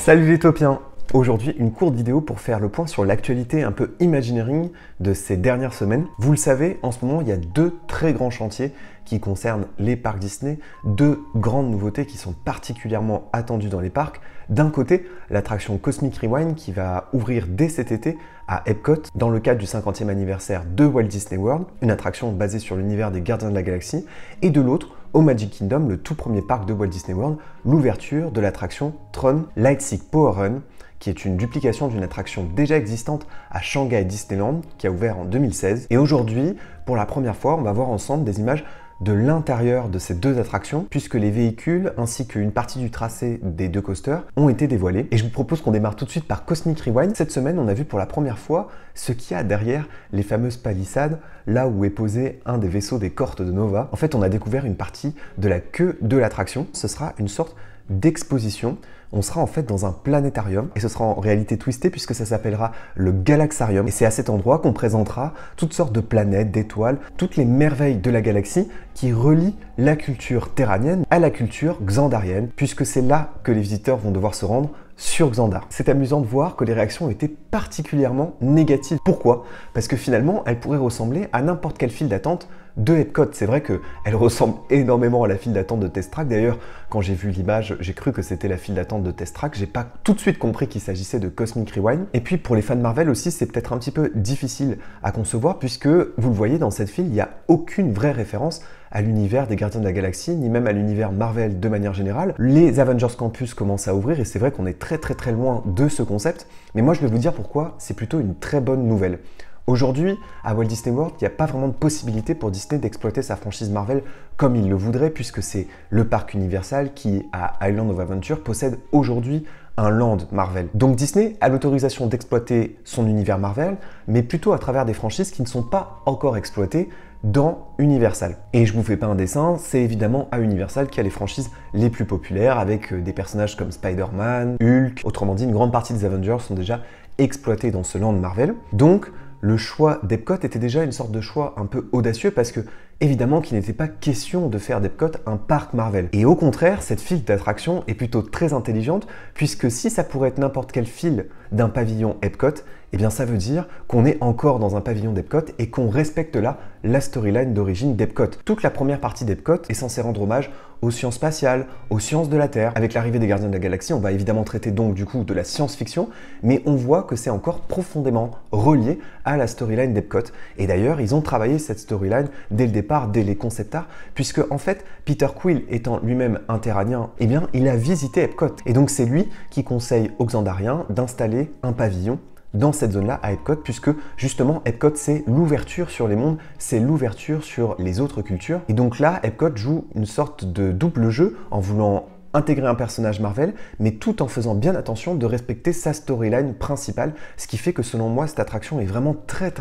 Salut les topiens! Aujourd'hui, une courte vidéo pour faire le point sur l'actualité un peu Imagineering de ces dernières semaines. Vous le savez, en ce moment, il y a deux très grands chantiers qui concernent les parcs Disney, deux grandes nouveautés qui sont particulièrement attendues dans les parcs. D'un côté, l'attraction Cosmic Rewind qui va ouvrir dès cet été à Epcot dans le cadre du 50e anniversaire de Walt Disney World, une attraction basée sur l'univers des Gardiens de la Galaxie, et de l'autre, au Magic Kingdom, le tout premier parc de Walt Disney World, l'ouverture de l'attraction Tron Lightseek Power Run, qui est une duplication d'une attraction déjà existante à Shanghai Disneyland, qui a ouvert en 2016. Et aujourd'hui, pour la première fois, on va voir ensemble des images de l'intérieur de ces deux attractions, puisque les véhicules ainsi qu'une partie du tracé des deux coasters ont été dévoilés. Et je vous propose qu'on démarre tout de suite par Cosmic Rewind. Cette semaine, on a vu pour la première fois ce qu'il y a derrière les fameuses palissades, là où est posé un des vaisseaux des Cortes de Nova. En fait, on a découvert une partie de la queue de l'attraction. Ce sera une sorte d'exposition. On sera en fait dans un planétarium et ce sera en réalité twisté puisque ça s'appellera le Galaxarium. Et c'est à cet endroit qu'on présentera toutes sortes de planètes, d'étoiles, toutes les merveilles de la galaxie qui relient la culture terranienne à la culture xandarienne, puisque c'est là que les visiteurs vont devoir se rendre sur Xandar. C'est amusant de voir que les réactions étaient particulièrement négatives. Pourquoi? Parce que finalement, elles pourraient ressembler à n'importe quelle file d'attente de Epcot. C'est vrai qu'elle ressemble énormément à la file d'attente de Test Track. D'ailleurs, quand j'ai vu l'image, j'ai cru que c'était la file d'attente de Test Track. J'ai pas tout de suite compris qu'il s'agissait de Cosmic Rewind. Et puis pour les fans Marvel aussi, c'est peut-être un petit peu difficile à concevoir puisque, vous le voyez, dans cette file, il n'y a aucune vraie référence à l'univers des Gardiens de la Galaxie, ni même à l'univers Marvel de manière générale. Les Avengers Campus commencent à ouvrir et c'est vrai qu'on est très loin de ce concept. Mais moi, je vais vous dire pourquoi c'est plutôt une très bonne nouvelle. Aujourd'hui, à Walt Disney World, il n'y a pas vraiment de possibilité pour Disney d'exploiter sa franchise Marvel comme il le voudrait, puisque c'est le parc Universal qui, à Island of Adventure, possède aujourd'hui un land Marvel. Donc Disney a l'autorisation d'exploiter son univers Marvel, mais plutôt à travers des franchises qui ne sont pas encore exploitées dans Universal. Et je vous fais pas un dessin, c'est évidemment à Universal qu'il y a les franchises les plus populaires, avec des personnages comme Spider-Man, Hulk, autrement dit, une grande partie des Avengers sont déjà exploités dans ce land Marvel. Donc, le choix d'Epcot était déjà une sorte de choix un peu audacieux parce que, évidemment, qu'il n'était pas question de faire d'Epcot un parc Marvel. Et au contraire, cette file d'attractions est plutôt très intelligente puisque si ça pourrait être n'importe quelle file d'un pavillon Epcot, eh bien ça veut dire qu'on est encore dans un pavillon d'Epcot et qu'on respecte là la storyline d'origine d'Epcot. Toute la première partie d'Epcot est censée rendre hommage aux sciences spatiales, aux sciences de la Terre. Avec l'arrivée des Gardiens de la Galaxie, on va évidemment traiter donc du coup de la science-fiction, mais on voit que c'est encore profondément relié à la storyline d'Epcot. Et d'ailleurs, ils ont travaillé cette storyline dès le départ, dès les concept art, puisque en fait, Peter Quill étant lui-même un terranien, eh bien, il a visité Epcot. Et donc c'est lui qui conseille aux Xandariens d'installer un pavillon dans cette zone-là à Epcot, puisque justement Epcot c'est l'ouverture sur les mondes, c'est l'ouverture sur les autres cultures. Et donc là, Epcot joue une sorte de double jeu en voulant intégrer un personnage Marvel, mais tout en faisant bien attention de respecter sa storyline principale, ce qui fait que selon moi, cette attraction est vraiment très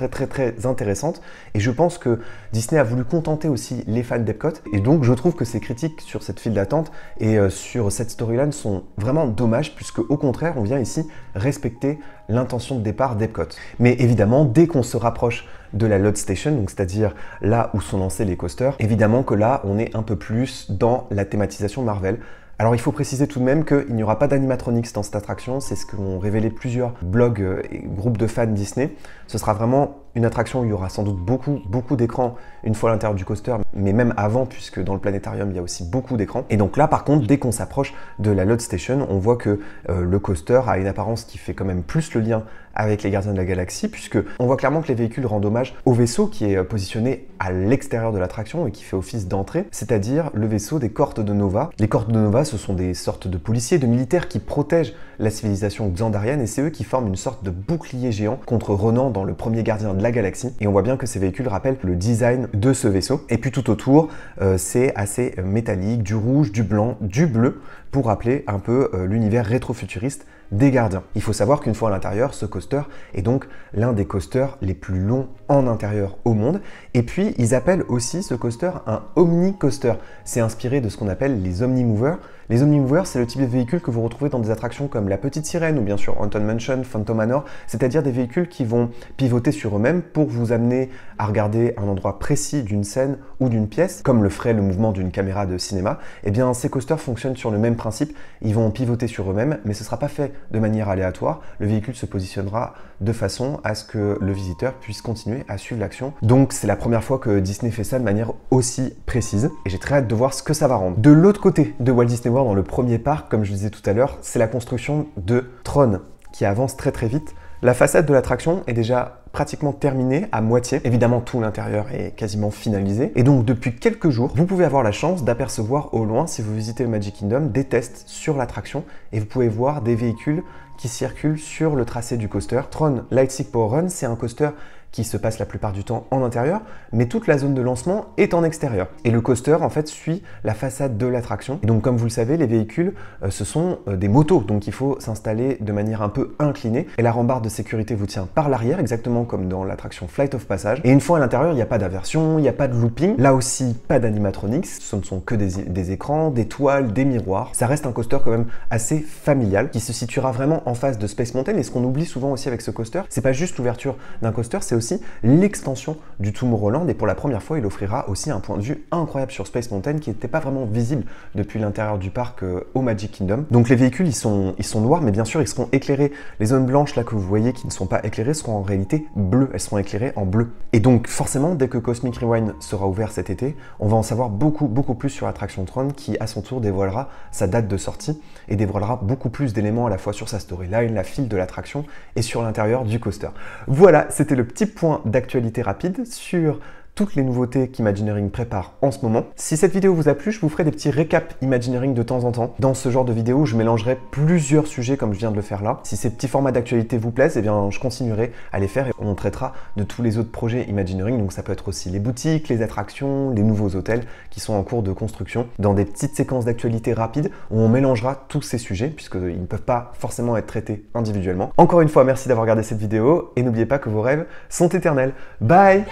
intéressante, et je pense que Disney a voulu contenter aussi les fans d'Epcot, et donc je trouve que ces critiques sur cette file d'attente et sur cette storyline sont vraiment dommages, puisque au contraire, on vient ici respecter l'intention de départ d'Epcot. Mais évidemment, dès qu'on se rapproche de la load station, donc c'est-à-dire là où sont lancés les coasters, évidemment que là, on est un peu plus dans la thématisation Marvel. Alors il faut préciser tout de même qu'il n'y aura pas d'animatronics dans cette attraction, c'est ce qu'ont révélé plusieurs blogs et groupes de fans Disney. Ce sera vraiment une attraction où il y aura sans doute beaucoup d'écrans une fois à l'intérieur du coaster, mais même avant, puisque dans le planétarium, il y a aussi beaucoup d'écrans. Et donc là, par contre, dès qu'on s'approche de la load station, on voit que le coaster a une apparence qui fait quand même plus le lien avec les Gardiens de la Galaxie, puisque on voit clairement que les véhicules rendent hommage au vaisseau qui est positionné à l'extérieur de l'attraction et qui fait office d'entrée, c'est-à-dire le vaisseau des Cortes de Nova. Les Cortes de Nova, ce sont des sortes de policiers, de militaires qui protègent la civilisation xandarienne, et c'est eux qui forment une sorte de bouclier géant contre Ronan dans le premier Gardien de la Galaxie. Et on voit bien que ces véhicules rappellent le design de ce vaisseau. Et puis tout autour, c'est assez métallique, du rouge, du blanc, du bleu, pour rappeler un peu l'univers rétro-futuriste des gardiens. Il faut savoir qu'une fois à l'intérieur, ce coaster est donc l'un des coasters les plus longs en intérieur au monde. Et puis, ils appellent aussi ce coaster un Omni-Coaster. C'est inspiré de ce qu'on appelle les Omni-Movers. Les Omni-Movers, c'est le type de véhicule que vous retrouvez dans des attractions comme la Petite Sirène ou bien sûr Haunted Mansion, Phantom Manor, c'est-à-dire des véhicules qui vont pivoter sur eux-mêmes pour vous amener à regarder un endroit précis d'une scène ou d'une pièce, comme le ferait le mouvement d'une caméra de cinéma. Eh bien, ces coasters fonctionnent sur le même principe. Ils vont pivoter sur eux-mêmes, mais ce ne sera pas fait de manière aléatoire. Le véhicule se positionnera de façon à ce que le visiteur puisse continuer à suivre l'action. Donc, c'est la première fois que Disney fait ça de manière aussi précise et j'ai très hâte de voir ce que ça va rendre. De l'autre côté de Walt Disney World, dans le premier parc, comme je le disais tout à l'heure, c'est la construction de Tron qui avance très très vite. La façade de l'attraction est déjà pratiquement terminée à moitié. Évidemment, tout l'intérieur est quasiment finalisé. Et donc, depuis quelques jours, vous pouvez avoir la chance d'apercevoir au loin, si vous visitez le Magic Kingdom, des tests sur l'attraction et vous pouvez voir des véhicules qui circulent sur le tracé du coaster. Tron Lightstick Power Run, c'est un coaster qui se passe la plupart du temps en intérieur, mais toute la zone de lancement est en extérieur. Et le coaster, en fait, suit la façade de l'attraction. Et donc, comme vous le savez, les véhicules, ce sont des motos, donc il faut s'installer de manière un peu inclinée. Et la rambarde de sécurité vous tient par l'arrière, exactement comme dans l'attraction Flight of Passage. Et une fois à l'intérieur, il n'y a pas d'aversion, il n'y a pas de looping. Là aussi, pas d'animatronics. Ce ne sont que des écrans, des toiles, des miroirs. Ça reste un coaster quand même assez familial, qui se situera vraiment en face de Space Mountain. Et ce qu'on oublie souvent aussi avec ce coaster, c'est pas juste l'ouverture d'un coaster, c'est aussi l'extension du Tomorrowland et pour la première fois il offrira aussi un point de vue incroyable sur Space Mountain qui n'était pas vraiment visible depuis l'intérieur du parc au Magic Kingdom. Donc les véhicules ils sont noirs mais bien sûr ils seront éclairés. Les zones blanches là que vous voyez qui ne sont pas éclairées seront en réalité bleues, elles seront éclairées en bleu. Et donc forcément dès que Cosmic Rewind sera ouvert cet été, on va en savoir beaucoup plus sur l'attraction Tron qui à son tour dévoilera sa date de sortie et dévoilera beaucoup plus d'éléments à la fois sur sa storyline, la file de l'attraction et sur l'intérieur du coaster. Voilà, c'était le petit point d'actualité rapide sur toutes les nouveautés qu'Imagineering prépare en ce moment. Si cette vidéo vous a plu, je vous ferai des petits récaps Imagineering de temps en temps. Dans ce genre de vidéo, je mélangerai plusieurs sujets comme je viens de le faire là. Si ces petits formats d'actualité vous plaisent, eh bien, je continuerai à les faire et on traitera de tous les autres projets Imagineering. Donc ça peut être aussi les boutiques, les attractions, les nouveaux hôtels qui sont en cours de construction. Dans des petites séquences d'actualité rapides où on mélangera tous ces sujets puisqu'ils ne peuvent pas forcément être traités individuellement. Encore une fois, merci d'avoir regardé cette vidéo et n'oubliez pas que vos rêves sont éternels. Bye!